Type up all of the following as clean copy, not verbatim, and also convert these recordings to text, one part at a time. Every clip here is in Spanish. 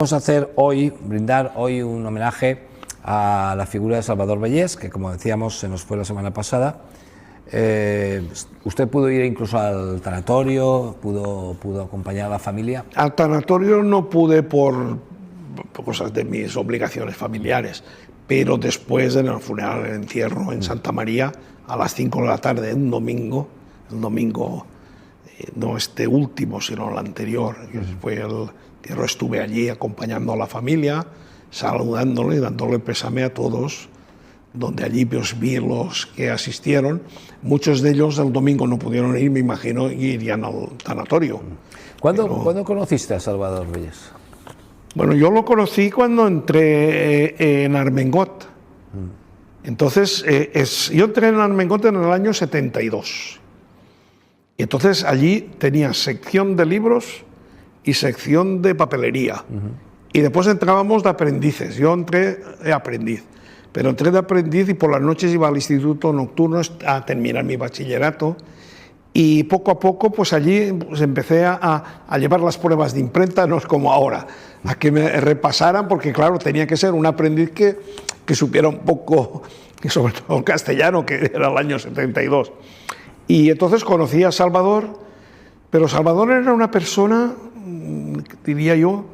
Vamos a hacer hoy, brindar hoy un homenaje a la figura de Salvador Bellés, que como decíamos se nos fue la semana pasada. Usted pudo ir incluso al tanatorio, pudo acompañar a la familia. Al tanatorio no pude por cosas de mis obligaciones familiares, pero después en el funeral, el entierro en Santa María, a las 5 de la tarde, un domingo, no este último, sino el anterior, que fue el entierro, estuve allí acompañando a la familia, saludándole y dándole pésame a todos, donde allí pues, vi los que asistieron. Muchos de ellos el domingo no pudieron ir, me imagino, y irían al tanatorio. ¿Cuándo conociste a Salvador Bellés? Bueno, yo lo conocí cuando entré en Armengot. Entonces, yo entré en Armengot en el año 72. Y entonces allí tenía sección de libros y sección de papelería. Y después entrábamos de aprendices. Yo entré de aprendiz. Pero entré de aprendiz y por las noches iba al instituto nocturno a terminar mi bachillerato. Y poco a poco, pues allí pues, empecé a llevar las pruebas de imprenta, no es como ahora, a que me repasaran, porque claro, tenía que ser un aprendiz que supiera un poco, sobre todo el castellano, que era el año 72. Y entonces conocí a Salvador, pero Salvador era una persona, diría yo,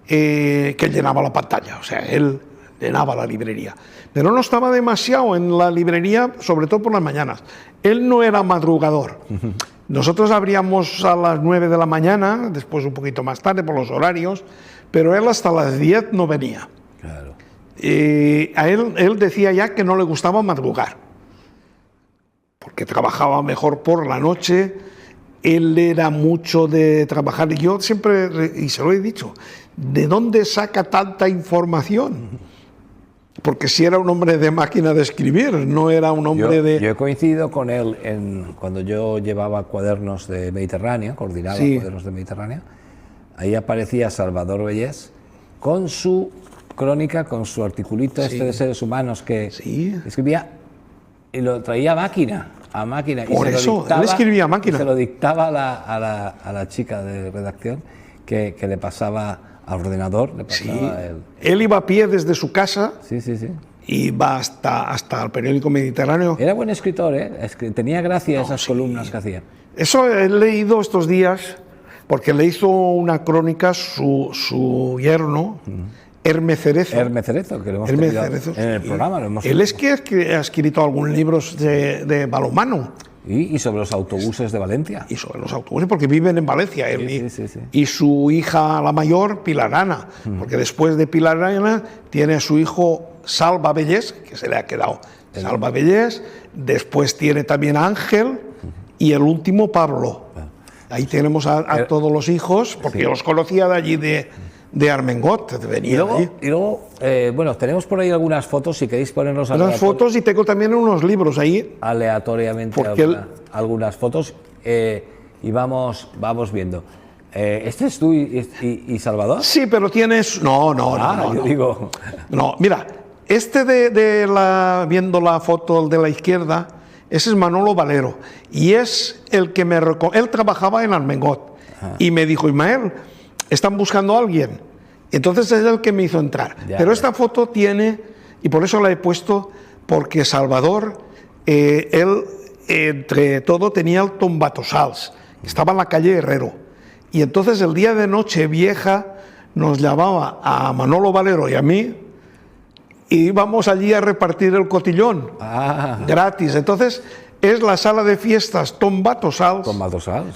que llenaba la pantalla, o sea, él llenaba la librería. Pero no estaba demasiado en la librería, sobre todo por las mañanas. Él no era madrugador. Nosotros abríamos a las 9 de la mañana, después un poquito más tarde por los horarios, pero él hasta las 10 no venía. Claro. A él decía ya que no le gustaba madrugar, porque trabajaba mejor por la noche. Él era mucho de trabajar. Y yo siempre, y se lo he dicho, ¿de dónde saca tanta información? Porque si era un hombre de máquina de escribir, no era un hombre Yo he coincidido con él cuando yo llevaba cuadernos de Mediterránea, coordinaba cuadernos de Mediterránea. Ahí aparecía Salvador Bellés con su crónica, con su articulito de seres humanos que escribía y lo traía a máquina. Por eso, él escribía a máquina. Se lo dictaba a la chica de redacción que le pasaba al ordenador. Él iba a pie desde su casa y va hasta el periódico Mediterráneo. Era buen escritor, ¿eh? Tenía gracia esas columnas que hacía. Eso he leído estos días, porque le hizo una crónica su yerno, Herme Cerezo. Herme Cerezo, que lo hemos tenido en el programa. Él es que ha escrito algunos libros de balonmano. Y sobre los autobuses de Valencia. Y sobre los autobuses, porque viven en Valencia. Y su hija, la mayor, Pilar Ana. Porque después de Pilar Ana tiene a su hijo Salva Bellés, que se le ha quedado Salva Bellés. Después tiene también a Ángel y el último Pablo. Ahí tenemos a todos los hijos, porque yo los conocía de allí de Armengot. Y luego bueno, tenemos por ahí algunas fotos, si queréis ponernos unas fotos, y tengo también unos libros ahí. Aleatoriamente algunas fotos, y vamos viendo. ¿Este es tú y Salvador? Sí, pero tienes... No, digo... No, mira, viendo la foto de la izquierda, ese es Manolo Valero, y es el que él trabajaba en Armengot, y me dijo, Ismael, están buscando a alguien. Entonces es el que me hizo entrar. Pero esta foto tiene, y por eso la he puesto, porque Salvador, él entre todo tenía el Tombatosals, estaba en la calle Herrero. Y entonces el día de Nochevieja nos llamaba a Manolo Valero y a mí, y íbamos allí a repartir el cotillón, gratis. Entonces es la sala de fiestas Tombatosals.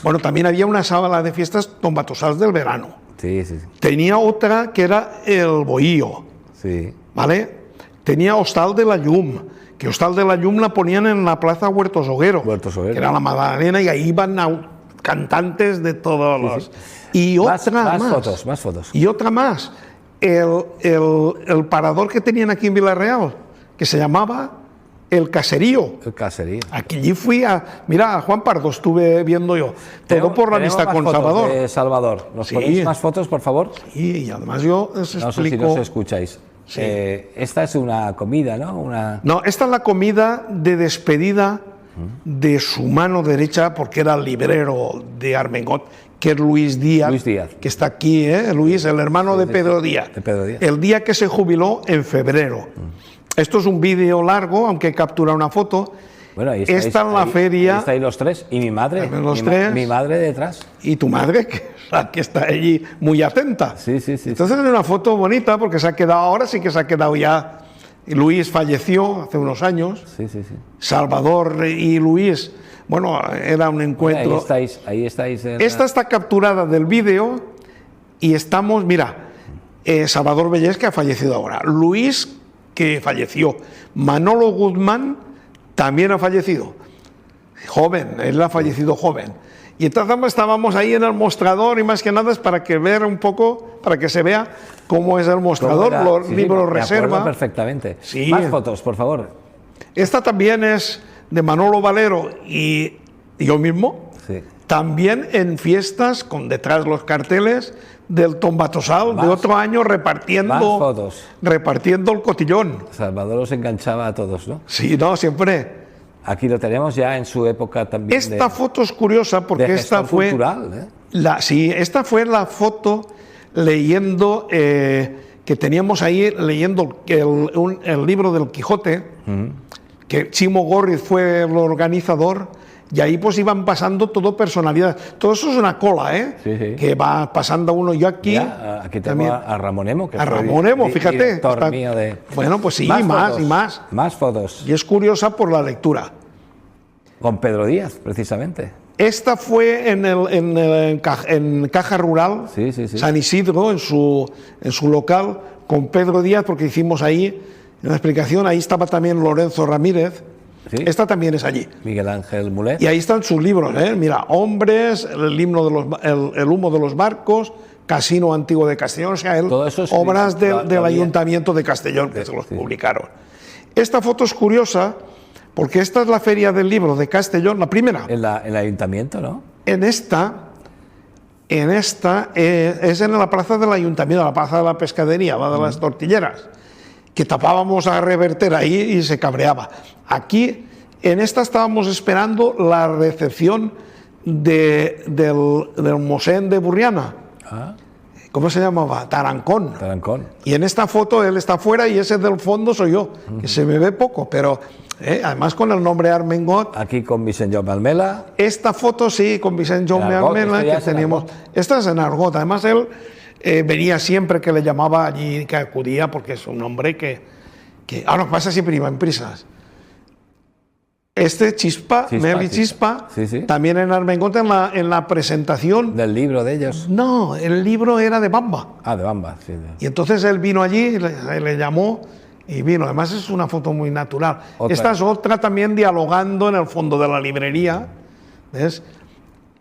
Bueno, también había una sala de fiestas Tombatosals del verano. Tenía otra que era el Bohío. ¿Vale? Tenía Hostal de la Llum, que Hostal de la Llum la ponían en la plaza Huerto Soguero, que era la Magdalena, y ahí iban cantantes de todos los... Y otra más fotos. Y otra más. El parador que tenían aquí en Villarreal, que se llamaba El Caserío. Aquí fui a Juan Pardo estuve viendo yo. Todo por la amistad con Salvador. Salvador. ¿Nos ponéis más fotos, por favor? Sí, y además yo os explico... No sé si nos escucháis. Esta es una comida, ¿no? No, esta es la comida de despedida de su mano derecha, porque era el librero de Armengot, que es Luis Díaz, Luis Díaz. que está aquí, Luis, el hermano de Pedro Díaz. De Pedro Díaz. El día que se jubiló en febrero. Esto es un vídeo largo, aunque captura una foto. Bueno, ahí está en la feria. Ahí estáis los tres. Y mi madre. Tres. Mi madre detrás. Y tu madre, que es la que está allí muy atenta. Sí, sí, sí. Entonces es una foto bonita porque se ha quedado, ahora sí que se ha quedado ya. Luis falleció hace unos años. Sí, sí, sí. Salvador y Luis, bueno, era un encuentro. Ahí estáis. Esta está capturada del vídeo y estamos, mira, Salvador Vellés, que ha fallecido ahora. Luis, que falleció. Manolo Guzmán también ha fallecido. Joven, él ha fallecido joven. Y entonces estábamos ahí en el mostrador y más que nada es para que ver un poco, para que se vea cómo es el mostrador, los libros reserva. Perfectamente. Sí. Más fotos, por favor. Esta también es de Manolo Valero y yo mismo. Sí. También en fiestas, con detrás los carteles del Tombatosal de otro año repartiendo el cotillón. Salvador los enganchaba a todos, ¿no? Sí, no, siempre. Aquí lo tenemos ya en su época también. Esta foto es curiosa porque esta fue cultural, esta fue la foto leyendo que teníamos ahí leyendo el libro del Quijote, que Chimo Gorriz fue el organizador. Y ahí pues iban pasando todo personalidades. Todo eso es una cola, Sí, sí. Que va pasando uno. Yo aquí... Ya, aquí tengo a Ramón Emo, que a Ramón Emo, fíjate. Director mío de... Bueno, pues sí, más y más. Más fotos. Y es curiosa por la lectura. Con Pedro Díaz, precisamente. Esta fue en Caja Rural, sí. San Isidro, en su local, con Pedro Díaz, porque hicimos ahí una explicación. Ahí estaba también Lorenzo Ramírez. ¿Sí? Esta también es allí. Miguel Ángel Mulet. Y ahí están sus libros, Mira, Hombres, el humo de los barcos, Casino Antiguo de Castellón, o sea, todo eso es obras del Ayuntamiento de Castellón, que se los publicaron. Esta foto es curiosa porque esta es la feria del libro de Castellón, la primera. En el Ayuntamiento, ¿no? En esta es en la plaza del Ayuntamiento, la plaza de la Pescadería, la de las tortilleras, que tapábamos a Reverter ahí y se cabreaba. Aquí, en esta estábamos esperando la recepción del Mosén de Burriana. ¿Cómo se llamaba? Tarancón. Y en esta foto él está fuera y ese del fondo soy yo, que se me ve poco, pero además con el nombre Armengot. Aquí con Vicent Jaume Almela. Esta foto sí, con Vicent Jaume Almela, que teníamos. Esta es en Argot. Además él venía siempre que le llamaba allí, que acudía, porque es un hombre que ahora pasa siempre iba en prisas. Chispa, Meli Chispa, también en Armengot en la presentación. ¿Del libro de ellos? No, el libro era de Bamba. De Bamba, sí. Y entonces él vino allí, le llamó y vino. Además es una foto muy natural. Esta es otra también dialogando en el fondo de la librería. ¿Ves?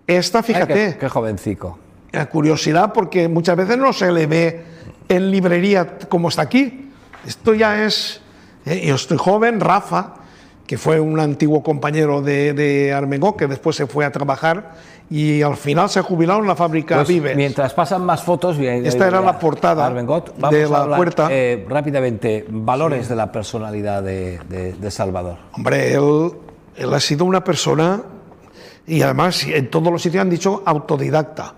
Esta, fíjate. Qué jovencico. La curiosidad, porque muchas veces no se le ve en librería como está aquí. Esto ya es... yo estoy joven, Rafa, que fue un antiguo compañero de Armengot, que después se fue a trabajar y al final se jubiló en la fábrica Vives. Mientras pasan más fotos... Esta era la portada Armengot. de la puerta. Rápidamente, valores de la personalidad de Salvador. Hombre, él ha sido una persona, y además en todos los sitios han dicho autodidacta.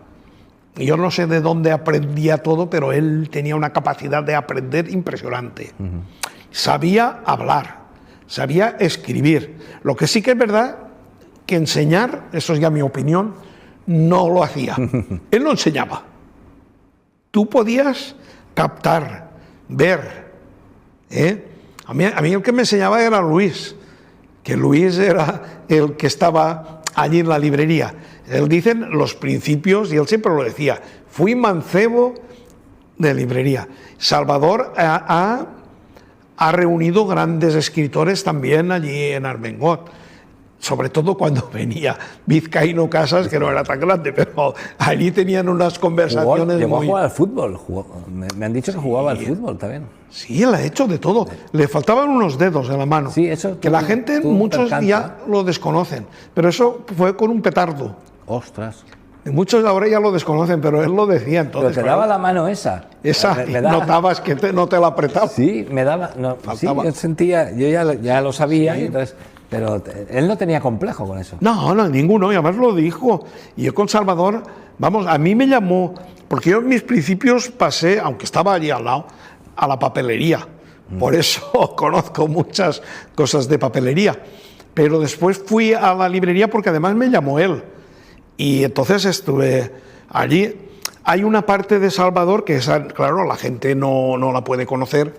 Yo no sé de dónde aprendía todo, pero él tenía una capacidad de aprender impresionante. Sabía hablar, sabía escribir. Lo que sí que es verdad que enseñar, eso es ya mi opinión, no lo hacía. Él no enseñaba. Tú podías captar, ver. A mí el que me enseñaba era Luis, que Luis era el que estaba allí en la librería. Él dicen los principios, y él siempre lo decía, fui mancebo de librería. Salvador ha reunido grandes escritores también allí en Armengot, sobre todo cuando venía Vizcaíno Casas, que no era tan grande, pero allí tenían unas conversaciones. Llegó a jugar al fútbol, me han dicho que jugaba al fútbol también. Sí, él ha hecho de todo. Le faltaban unos dedos en la mano, sí, eso que la gente, muchos ya lo desconocen, pero eso fue con un petardo. Ostras. Y muchos ahora ya lo desconocen, pero él lo decía entonces. Pero te daba la mano esa. Notabas que no te la apretaba. Sí, me daba. No, sí, yo sentía, yo ya lo sabía, sí. Entonces, pero él no tenía complejo con eso. No, ninguno, y además lo dijo. Y yo con Salvador Vamos, a mí me llamó, porque yo en mis principios pasé, aunque estaba allí al lado, a la papelería. Por eso conozco muchas cosas de papelería. Pero después fui a la librería porque además me llamó él. Y entonces estuve allí. Hay una parte de Salvador que, claro, la gente no la puede conocer,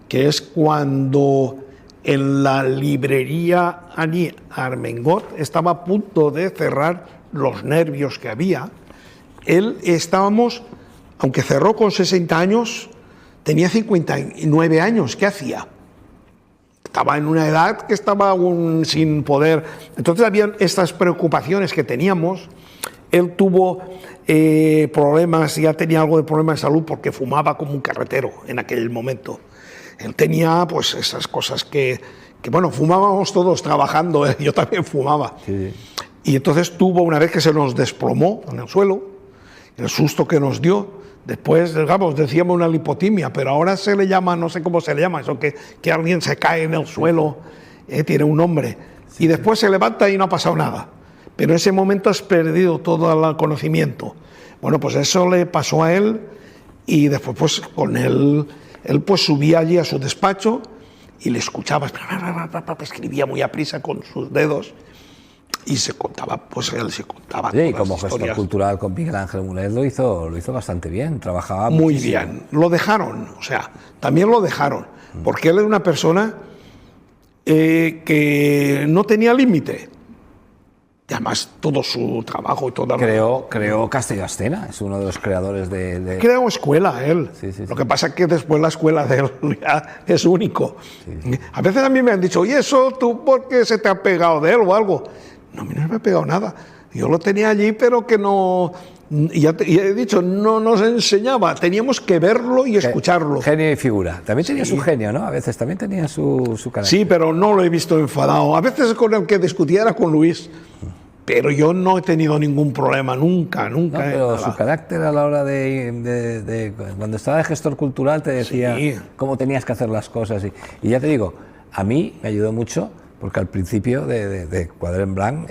que es cuando en la librería allí, Armengot, estaba a punto de cerrar los nervios que había. Él estábamos, aunque cerró con 60 años, tenía 59 años. ¿Qué hacía? Estaba en una edad que estaba aún sin poder. Entonces había estas preocupaciones que teníamos. Él tuvo problemas, ya tenía algo de problema de salud porque fumaba como un carretero en aquel momento. Él tenía pues esas cosas que bueno, fumábamos todos trabajando, yo también fumaba. Sí. Y entonces tuvo, una vez que se nos desplomó en el suelo, el susto que nos dio. Después, digamos, decíamos una lipotimia, pero ahora se le llama, no sé cómo se le llama, eso que alguien se cae en el suelo, tiene un nombre, y después se levanta y no ha pasado nada. Pero en ese momento has perdido todo el conocimiento. Bueno, pues eso le pasó a él, y después pues con él pues subía allí a su despacho y le escuchaba, escribía muy aprisa con sus dedos, y se contaba, pues él se contaba. Sí, y como gestor cultural con Miguel Ángel Mulet lo hizo bastante bien, trabajaba muy muchísimo. Bien. Lo dejaron, o sea, también lo dejaron, porque él era una persona que no tenía límite. Y además todo su trabajo y toda creó Castellastena, es uno de los creadores de... Creó escuela él. Sí, Lo que pasa es que después la escuela de él ya es único. Sí. A veces a mí me han dicho, oye, eso tú, ¿por qué se te ha pegado de él o algo? No, a mí no me ha pegado nada. Yo lo tenía allí, pero que no... Y he dicho, no nos enseñaba. Teníamos que verlo y escucharlo. Genio y figura. También tenía su genio, ¿no? A veces también tenía su carácter. Sí, pero no lo he visto enfadado. A veces con el que discutía era con Luis. Pero yo no he tenido ningún problema, nunca. No, pero su carácter a la hora de cuando estaba de gestor cultural te decía cómo tenías que hacer las cosas. Y ya te digo, a mí me ayudó mucho, porque al principio de Quadern en Blanc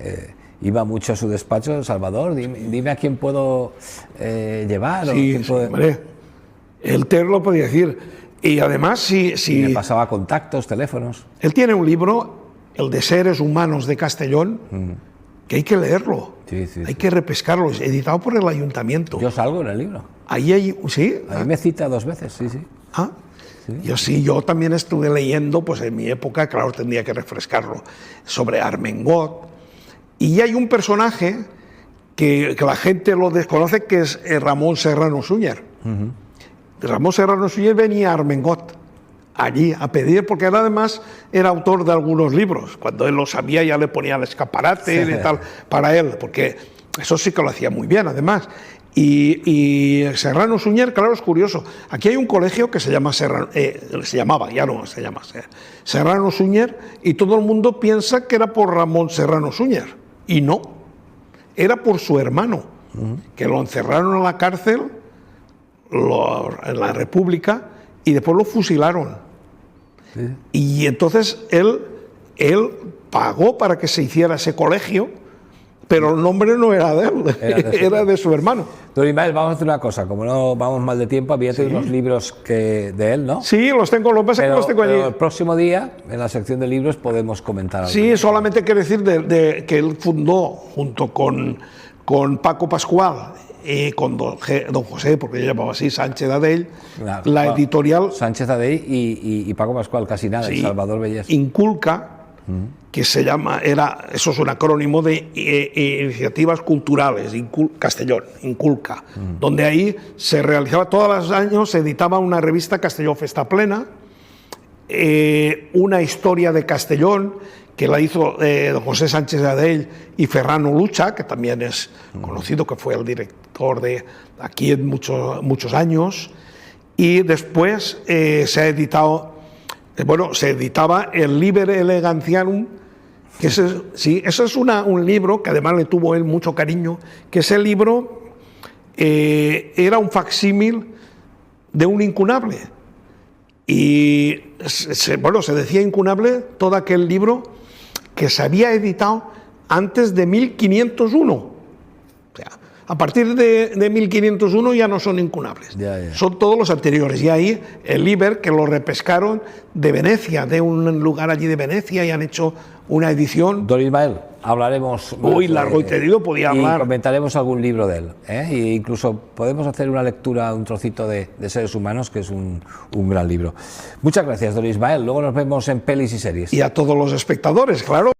iba mucho a su despacho, Salvador, dime a quién puedo llevar. Sí, hombre, él te lo podía decir. Y además, si me pasaba contactos, teléfonos. Él tiene un libro, el de Seres Humanos de Castellón, que hay que leerlo, hay que repescarlo, es editado por el ayuntamiento. Yo salgo en el libro. Ahí me cita 2 veces, sí. Ah, sí. Yo también estuve leyendo, pues en mi época, claro, tendría que refrescarlo, sobre Armengot. Y hay un personaje que la gente lo desconoce, que es Ramón Serrano Suñer. Ramón Serrano Suñer venía a Armengot allí a pedir, porque él además era autor de algunos libros. Cuando él lo sabía ya le ponía el escaparate y tal para él, porque eso sí que lo hacía muy bien además. Y Serrano Suñer, claro, es curioso. Aquí hay un colegio que se llama Serrano Suñer, y todo el mundo piensa que era por Ramón Serrano Suñer, y no, era por su hermano, que lo encerraron en la cárcel, en la República, y después lo fusilaron. Y entonces él pagó para que se hiciera ese colegio, pero el nombre no era de él, era de su hermano. Don Ismael, vamos a hacer una cosa, como no vamos mal de tiempo, había unos libros de él, ¿no? Sí, los tengo, lo que pasa es que los tengo allí. Pero el próximo día, en la sección de libros, podemos comentar algo. Sí, solamente quiero decir que él fundó, junto con Paco Pascual y con don José, porque yo llamaba así, Sánchez Adell, la editorial... Sánchez Adell y Paco Pascual, casi nada, y Salvador Bellés. Inculca, que se llama, eso es un acrónimo de iniciativas culturales, Castellón, Inculca, donde ahí se realizaba, todos los años se editaba una revista Castellón Festa Plena, una historia de Castellón, que la hizo don José Sánchez Adell y Ferrano Lucha, que también es conocido, que fue el director de aquí en muchos años, y después se editaba el Liber Elegantianum, que eso es un libro que además le tuvo él mucho cariño, que ese libro era un facsímil de un incunable. Y se decía incunable todo aquel libro que se había editado antes de 1501. O sea, A partir de 1501 ya no son incunables, son todos los anteriores. Y ahí el Liber, que lo repescaron de Venecia, de un lugar allí de Venecia, y han hecho una edición. Don Ismael, hablaremos muy largo y tendido, podía hablar. Y comentaremos algún libro de él, ¿eh? E incluso podemos hacer una lectura, un trocito de Seres Humanos, que es un gran libro. Muchas gracias, don Ismael. Luego nos vemos en Pelis y Series. Y a todos los espectadores, claro.